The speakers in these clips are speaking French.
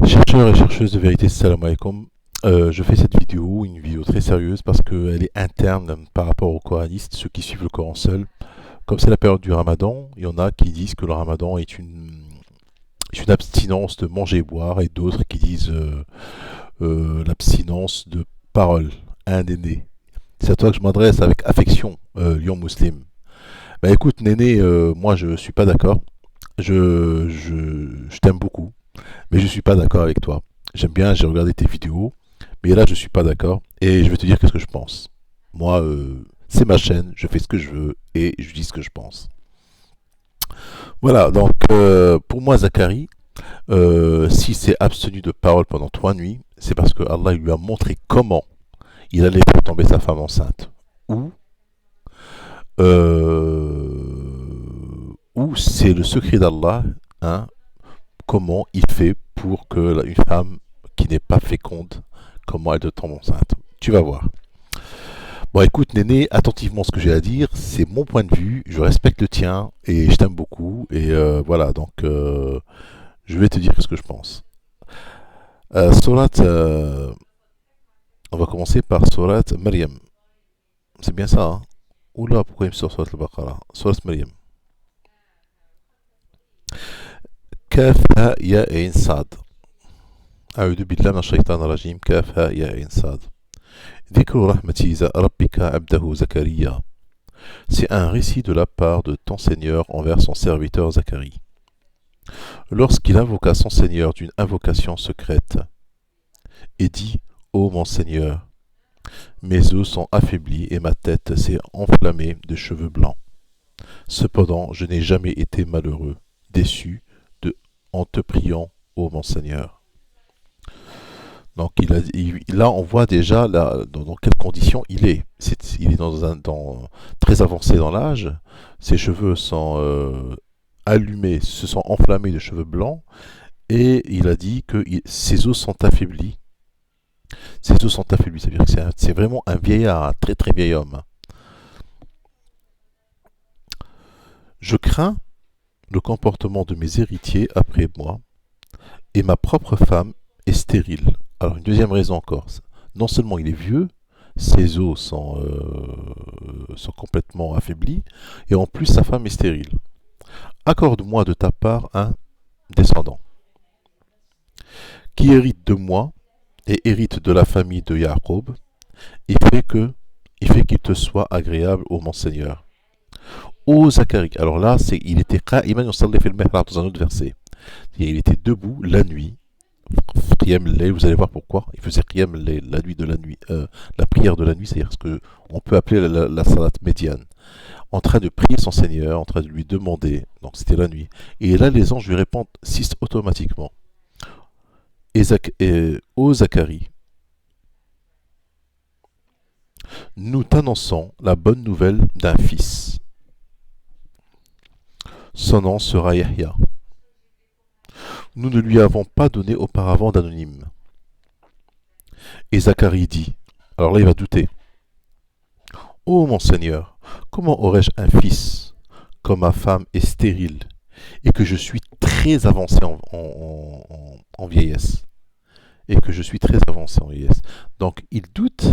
Chercheurs et chercheuses de vérité, salam alaikum. Je fais cette vidéo, une vidéo très sérieuse parce qu'elle est interne par rapport aux coranistes, ceux qui suivent le Coran seul. Comme c'est la période du Ramadan, il y en a qui disent que le Ramadan est une abstinence de manger et boire, et d'autres qui disent l'abstinence de parole, un Néné. C'est à toi que je m'adresse avec affection, lion muslim. Bah écoute, Néné, moi je suis pas d'accord. Je t'aime beaucoup, mais je suis pas d'accord avec toi. J'aime bien, j'ai regardé tes vidéos, mais là je suis pas d'accord et je vais te dire qu'est-ce que je pense. Moi, c'est ma chaîne, je fais ce que je veux et je dis ce que je pense. Voilà, donc pour moi, Zacharie, s'il s'est abstenu de parole pendant 3 nuits, c'est parce que Allah lui a montré comment il allait faire tomber sa femme enceinte. Ou, ou c'est le secret d'Allah, hein, comment il fait pour que une femme qui n'est pas féconde, comment elle te tombe enceinte. Tu vas voir. Bon, écoute, Néné, attentivement ce que j'ai à dire, c'est mon point de vue, je respecte le tien et je t'aime beaucoup. Et voilà, donc je vais te dire ce que je pense. Surat, on va commencer par Surat Maryam. C'est bien ça, hein? Oula, pourquoi il me sort Surat al-Baqarah? Surat Maryam. Kaf ha ya ain sad. أعوذ بالله من الشيطان الرجيم كاف ها يا عين صاد ذكر رحمة ربك عبده زكريا. C'est un récit de la part de ton Seigneur envers son serviteur Zacharie. Lorsqu'il invoqua son Seigneur d'une invocation secrète et dit: Ô mon Seigneur, mes os sont affaiblis et ma tête s'est enflammée de cheveux blancs. Cependant, je n'ai jamais été malheureux, déçu en te priant, ô mon Seigneur. Donc là, on voit déjà dans quelles conditions il est. Il est très avancé dans l'âge. Ses cheveux sont allumés, se sont enflammés de cheveux blancs. Et il a dit que ses os sont affaiblis. Ses os sont affaiblis, c'est-à-dire que c'est vraiment un vieillard, un très très vieil homme. Je crains le comportement de mes héritiers après moi, et ma propre femme est stérile. Alors une deuxième raison encore, non seulement il est vieux, ses os sont complètement affaiblis, et en plus sa femme est stérile. Accorde-moi de ta part un descendant qui hérite de moi et hérite de la famille de Jacob, et fait qu'il te soit agréable, ô mon Seigneur. Ô Zacharie, alors là, il était qa'iman yusalli fil mihrab dans un autre verset. Il était debout la nuit. Qiyam al-layl, vous allez voir pourquoi. Il faisait Qiyam al-layl, la nuit de la nuit, la prière de la nuit, c'est-à-dire ce que on peut appeler la salat médiane. En train de prier son Seigneur, en train de lui demander. Donc c'était la nuit. Et là, les anges lui répondent automatiquement. Ô Zacharie, nous t'annonçons la bonne nouvelle d'un fils. Son nom sera Yahya. Nous ne lui avons pas donné auparavant d'anonyme. Et Zacharie dit, alors là il va douter: Ô mon Seigneur, comment aurais-je un fils quand ma femme est stérile et que je suis très avancé en vieillesse? Et que je suis très avancé en vieillesse. Donc il doute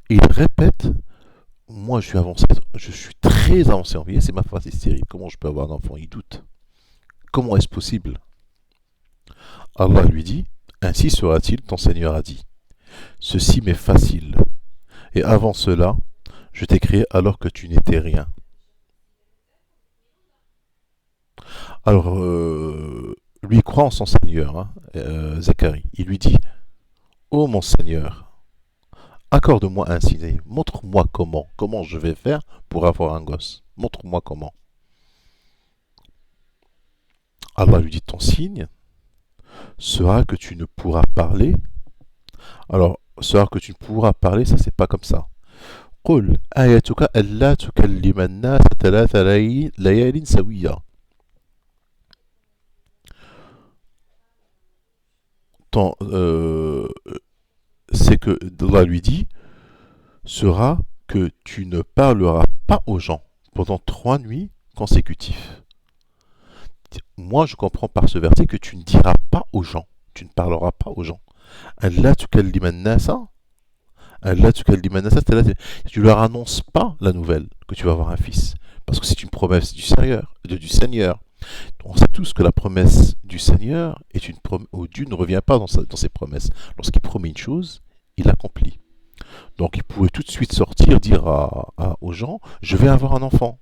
et il répète: moi je suis très avancé en vieillesse et ma femme est stérile. Comment je peux avoir un enfant? Il doute. Comment est-ce possible? Allah lui dit: ainsi sera-t-il, ton Seigneur a dit. Ceci m'est facile. Et avant cela, je t'ai créé alors que tu n'étais rien. Alors, lui croit en son Seigneur, hein, Zacharie. Il lui dit: ô mon Seigneur, accorde-moi un signe. Montre-moi comment je vais faire pour avoir un gosse. Montre-moi comment. Allah lui dit: ton signe sera que tu ne pourras parler. Alors, sera que tu ne pourras parler, ça c'est pas comme ça. قل آياتك ألا تكلم الناس 3 ليال سويا. C'est que Allah lui dit sera que tu ne parleras pas aux gens pendant 3 nuits consécutives. Moi, je comprends par ce verset que tu ne diras pas aux gens tu ne parleras pas aux gens. Allah tukallim an-nasa, Allah tukallim an-nasa, tu leur annonces pas la nouvelle que tu vas avoir un fils. Parce que c'est une promesse du Seigneur. On sait tous que la promesse du Seigneur est une promesse, où Dieu ne revient pas dans ses promesses. Lorsqu'il promet une chose, il l'accomplit. Donc il pouvait tout de suite sortir, dire aux gens, je vais avoir un enfant.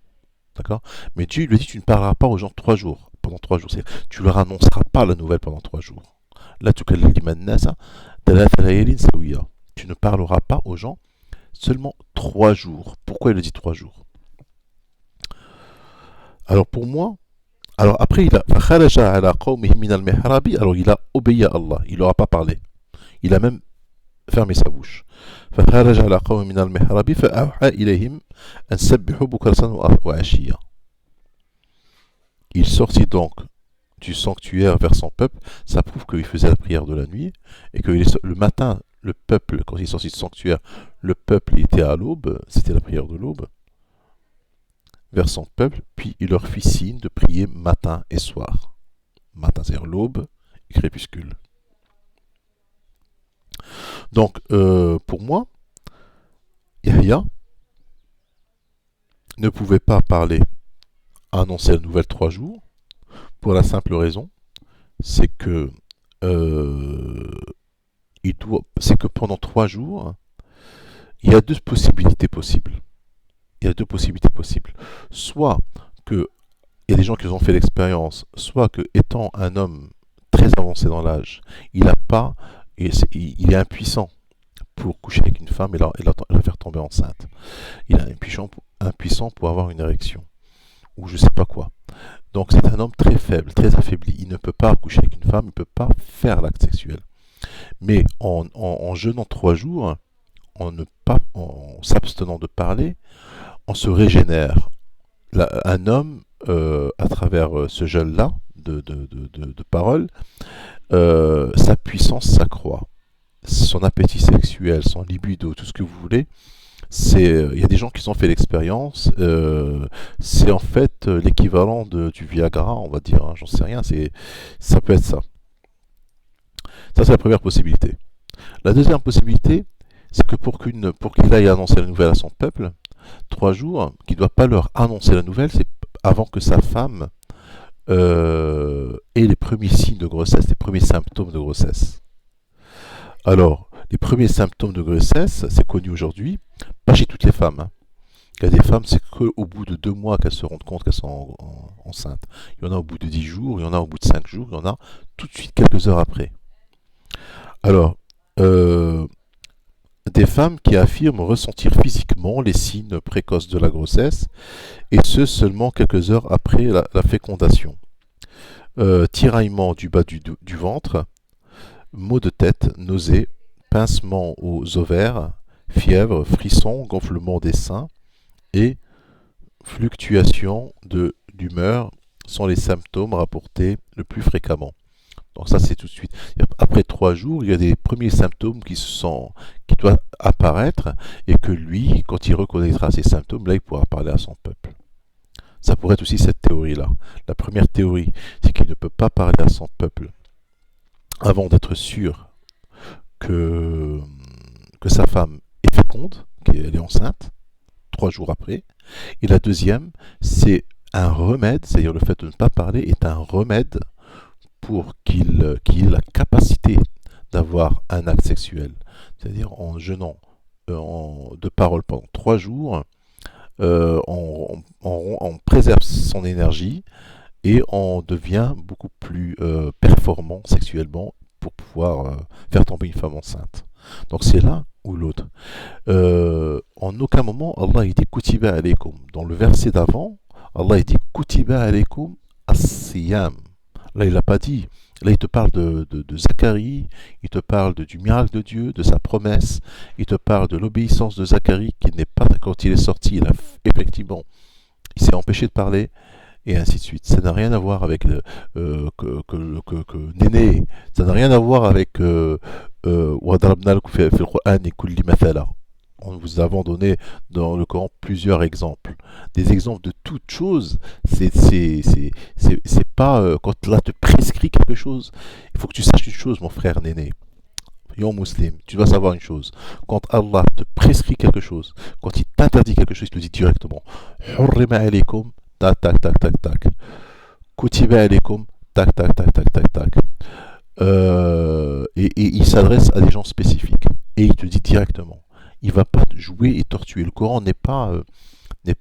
D'accord? Mais Dieu lui dit, tu ne parleras pas aux gens 3 jours. Pendant 3 jours. Tu ne leur annonceras pas la nouvelle pendant 3 jours. Là, tu ne parleras pas aux gens seulement 3 jours. Pourquoi il le dit 3 jours? Alors pour moi, alors après il a alors il a obéi à Allah, il leur a pas parlé. Il a même fermé sa bouche. Il sortit donc du sanctuaire vers son peuple. Ça prouve qu'il faisait la prière de la nuit et que le matin, le peuple, quand il est sorti du sanctuaire, le peuple était à l'aube, c'était la prière de l'aube, vers son peuple, puis il leur fit signe de prier matin et soir. Matin, c'est-à-dire l'aube et crépuscule. Donc, pour moi, Yahya ne pouvait pas parler, annoncer la nouvelle 3 jours, pour la simple raison, c'est que c'est que pendant 3 jours, il y a deux possibilités possibles. Il y a deux possibilités possibles. Soit que il y a des gens qui ont fait l'expérience, soit que étant un homme très avancé dans l'âge, il est impuissant pour coucher avec une femme et la faire tomber enceinte. Il est impuissant pour avoir une érection ou je sais pas quoi. Donc c'est un homme très faible, très affaibli. Il ne peut pas coucher avec une femme, il ne peut pas faire l'acte sexuel. Mais en jeûnant 3 jours, en s'abstenant de parler, on se régénère. Un homme, à travers ce jeûne-là de parole, sa puissance s'accroît. Son appétit sexuel, son libido, tout ce que vous voulez, il y a des gens qui ont fait l'expérience, c'est en fait l'équivalent du Viagra, on va dire, hein, j'en sais rien, ça peut être ça. Ça, c'est la première possibilité. La deuxième possibilité, c'est que pour qu'il aille annoncer la nouvelle à son peuple, 3 jours, qu'il ne doit pas leur annoncer la nouvelle, c'est avant que sa femme ait les premiers signes de grossesse, les premiers symptômes de grossesse. Alors, les premiers symptômes de grossesse, c'est connu aujourd'hui, pas chez toutes les femmes. Hein. Il y a des femmes, c'est qu'au bout de 2 mois qu'elles se rendent compte qu'elles sont enceintes. Il y en a au bout de 10 jours, il y en a au bout de 5 jours, il y en a tout de suite quelques heures après. Alors, des femmes qui affirment ressentir physiquement les signes précoces de la grossesse, et ce seulement quelques heures après la fécondation. Tiraillement du bas du ventre, maux de tête, nausées, pincement aux ovaires, fièvre, frissons, gonflement des seins et fluctuation d'humeur sont les symptômes rapportés le plus fréquemment. Donc ça c'est tout de suite. Après 3 jours, il y a des premiers symptômes qui doivent apparaître et que lui, quand il reconnaîtra ces symptômes, là il pourra parler à son peuple. Ça pourrait être aussi cette théorie-là. La première théorie, c'est qu'il ne peut pas parler à son peuple avant d'être sûr que sa femme est féconde, qu'elle est enceinte, 3 jours après. Et la deuxième, c'est un remède, c'est-à-dire le fait de ne pas parler est un remède pour qu'il ait la capacité d'avoir un acte sexuel. C'est-à-dire en jeûnant de parole pendant 3 jours, on préserve son énergie et on devient beaucoup plus performant sexuellement pour pouvoir faire tomber une femme enceinte. Donc c'est l'un ou l'autre. En aucun moment, Allah il dit Kutiba alaykum. Dans le verset d'avant, Allah il dit Kutiba alaykum as-siyam. Là, il l'a pas dit. Là, il te parle de Zacharie, il te parle du miracle de Dieu, de sa promesse, il te parle de l'obéissance de Zacharie qui n'est pas, quand il est sorti, il s'est empêché de parler, et ainsi de suite. Ça n'a rien à voir avec Néné, ça n'a rien à voir avec Wadrabna al-Qur'an et kulli mathala. Nous avons donné dans le Coran plusieurs exemples. Des exemples de toutes choses. C'est pas quand Allah te prescrit quelque chose. Il faut que tu saches une chose, mon frère Néné. Yon Muslim, tu dois savoir une chose. Quand Allah te prescrit quelque chose, quand il t'interdit quelque chose, il te dit directement Hurrima alaykum, tac, tac, tac, tac, tac. Kutiba alaykum, tac, tac, tac, tac, tac, tac. Et il s'adresse à des gens spécifiques. Et il te dit directement. Il ne va pas jouer et tortuer. Le Coran n'est pas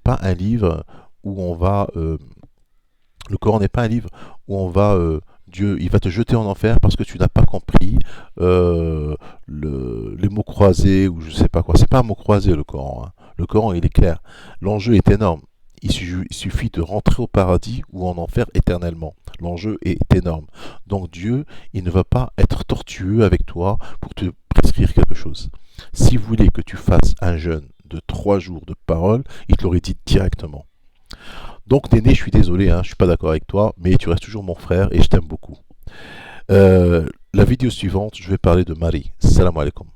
un livre où on va... le Coran n'est pas un livre où on va... Dieu, il va te jeter en enfer parce que tu n'as pas compris les mots croisés ou je sais pas quoi. C'est pas un mot croisé le Coran. Hein. Le Coran, il est clair. L'enjeu est énorme. Il suffit de rentrer au paradis ou en enfer éternellement. L'enjeu est énorme. Donc Dieu, il ne va pas être tortueux avec toi pour te prescrire quelque chose. Si vous voulez que tu fasses un jeûne de 3 jours de parole, il te l'aurait dit directement. Donc Néné, je suis désolé, hein, je ne suis pas d'accord avec toi, mais tu restes toujours mon frère et je t'aime beaucoup. La vidéo suivante, je vais parler de Marie. Salam alaikum.